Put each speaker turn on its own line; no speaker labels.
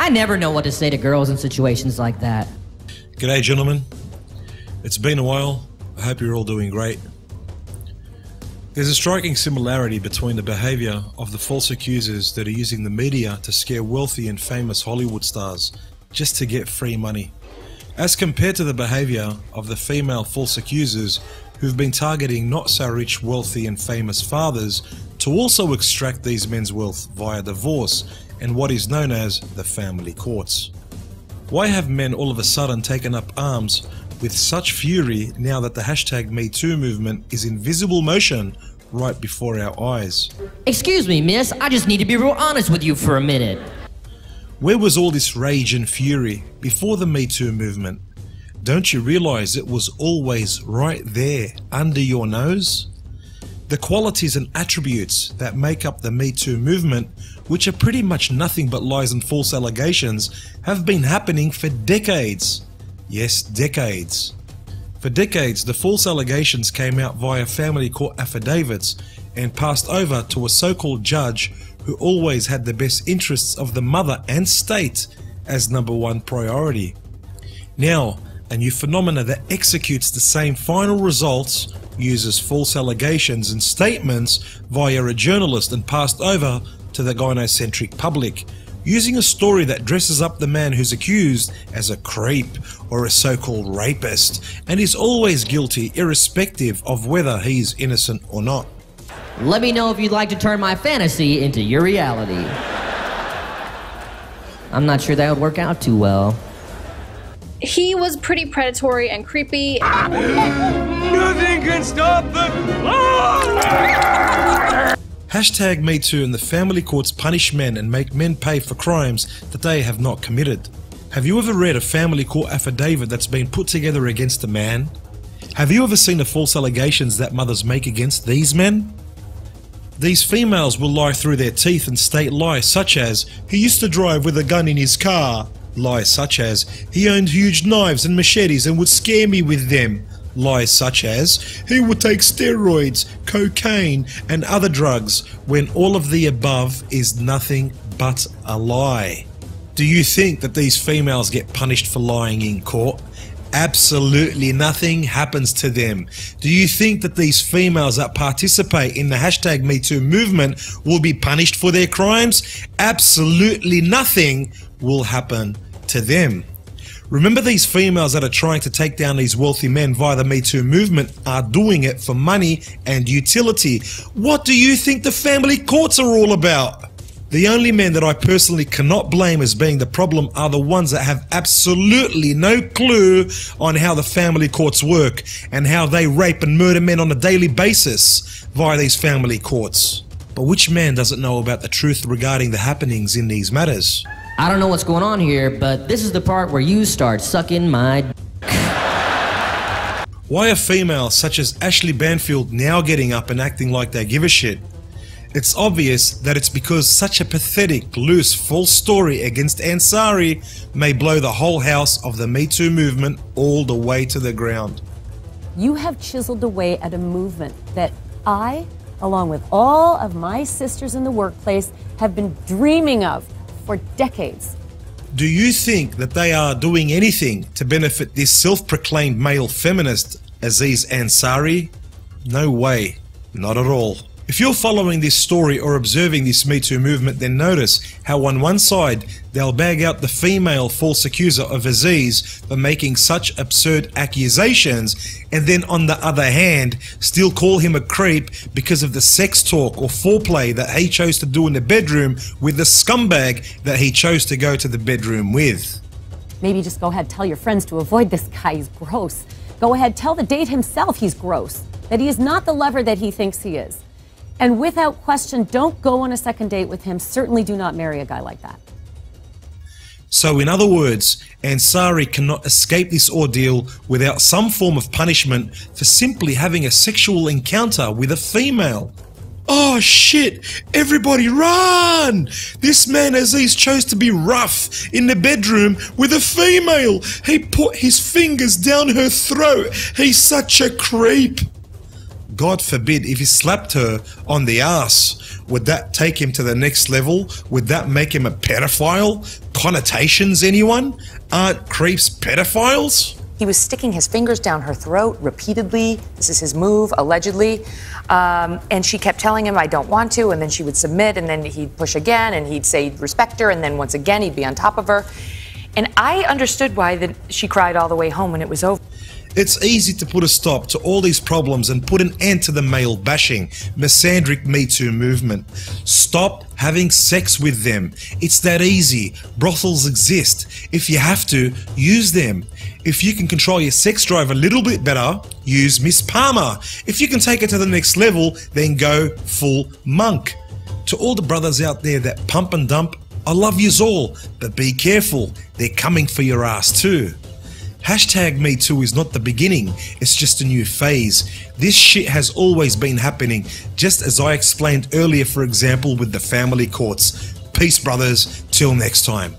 I never know what to say to girls in situations like that.
G'day, gentlemen. It's been a while. I hope you're all doing great. There's a striking similarity between the behaviour of the false accusers that are using the media to scare wealthy and famous Hollywood stars just to get free money, as compared to the behaviour of the female false accusers who've been targeting not so rich, wealthy and famous fathers to also extract these men's wealth via divorce and what is known as the family courts. Why have men all of a sudden taken up arms with such fury now that the hashtag #MeToo movement is in visible motion right before our eyes?
Excuse me, miss, I just need to be real honest with you for a minute.
Where was all this rage and fury before the #MeToo movement? Don't you realize it was always right there under your nose? The qualities and attributes that make up the #MeToo movement, which are pretty much nothing but lies and false allegations, have been happening for decades. Yes, decades. For decades, the false allegations came out via family court affidavits and passed over to a so-called judge who always had the best interests of the mother and state as #1 priority. Now, a new phenomena that executes the same final results uses false allegations and statements via a journalist and passed over to the gynocentric public, using a story that dresses up the man who's accused as a creep or a so-called rapist and is always guilty irrespective of whether he's innocent or not.
Let me know if you'd like to turn my fantasy into your reality. I'm not sure that would work out too well.
He was pretty predatory and creepy.
Nothing can stop the
Hashtag #MeToo and the family courts punish men and make men pay for crimes that they have not committed. Have you ever read a family court affidavit that's been put together against a man? Have you ever seen the false allegations that mothers make against these men? These females will lie through their teeth and state lies such as, he used to drive with a gun in his car. Lies such as, he owned huge knives and machetes and would scare me with them. Lies such as, he would take steroids, cocaine and other drugs, when all of the above is nothing but a lie. Do you think that these females get punished for lying in court? Absolutely nothing happens to them. Do you think that these females that participate in the hashtag #MeToo movement will be punished for their crimes? Absolutely nothing will happen to them. Remember, these females that are trying to take down these wealthy men via the #MeToo movement are doing it for money and utility. What do you think the family courts are all about? The only men that I personally cannot blame as being the problem are the ones that have absolutely no clue on how the family courts work and how they rape and murder men on a daily basis via these family courts. But which man doesn't know about the truth regarding the happenings in these matters?
I don't know what's going on here, but this is the part where you start sucking my
Why are females such as Ashley Banfield now getting up and acting like they give a shit? It's obvious that it's because such a pathetic, loose, false story against Ansari may blow the whole house of the #MeToo movement all the way to the ground.
You have chiseled away at a movement that I, along with all of my sisters in the workplace, have been dreaming of for decades.
Do you think that they are doing anything to benefit this self-proclaimed male feminist, Aziz Ansari? No way. Not at all. If you're following this story or observing this #MeToo movement, then notice how on one side they'll bag out the female false accuser of Aziz for making such absurd accusations, and then on the other hand still call him a creep because of the sex talk or foreplay that he chose to do in the bedroom with the scumbag that he chose to go to the bedroom with.
Maybe just go ahead, tell your friends to avoid this guy, he's gross. Go ahead, tell the date himself he's gross, that he is not the lover that he thinks he is. And without question, don't go on a second date with him. Certainly do not marry a guy like that.
So in other words, Ansari cannot escape this ordeal without some form of punishment for simply having a sexual encounter with a female. Oh shit, everybody run! This man Aziz chose to be rough in the bedroom with a female. He put his fingers down her throat. He's such a creep. God forbid, if he slapped her on the ass, would that take him to the next level? Would that make him a pedophile? Connotations, anyone? Aren't creeps pedophiles?
He was sticking his fingers down her throat repeatedly. This is his move, allegedly. And she kept telling him, I don't want to. And then she would submit, and then he'd push again, and he'd say he'd respect her. And then once again, he'd be on top of her. And I understood why she cried all the way home when it was over.
It's easy to put a stop to all these problems and put an end to the male bashing, misandric Me Too movement. Stop having sex with them. It's that easy. Brothels exist. If you have to, use them. If you can control your sex drive a little bit better, use Miss Palmer. If you can take it to the next level, then go full monk. To all the brothers out there that pump and dump, I love yous all, but be careful. They're coming for your ass too. Hashtag Me Too is not the beginning, it's just a new phase. This shit has always been happening, just as I explained earlier, for example, with the family courts. Peace, brothers. Till next time.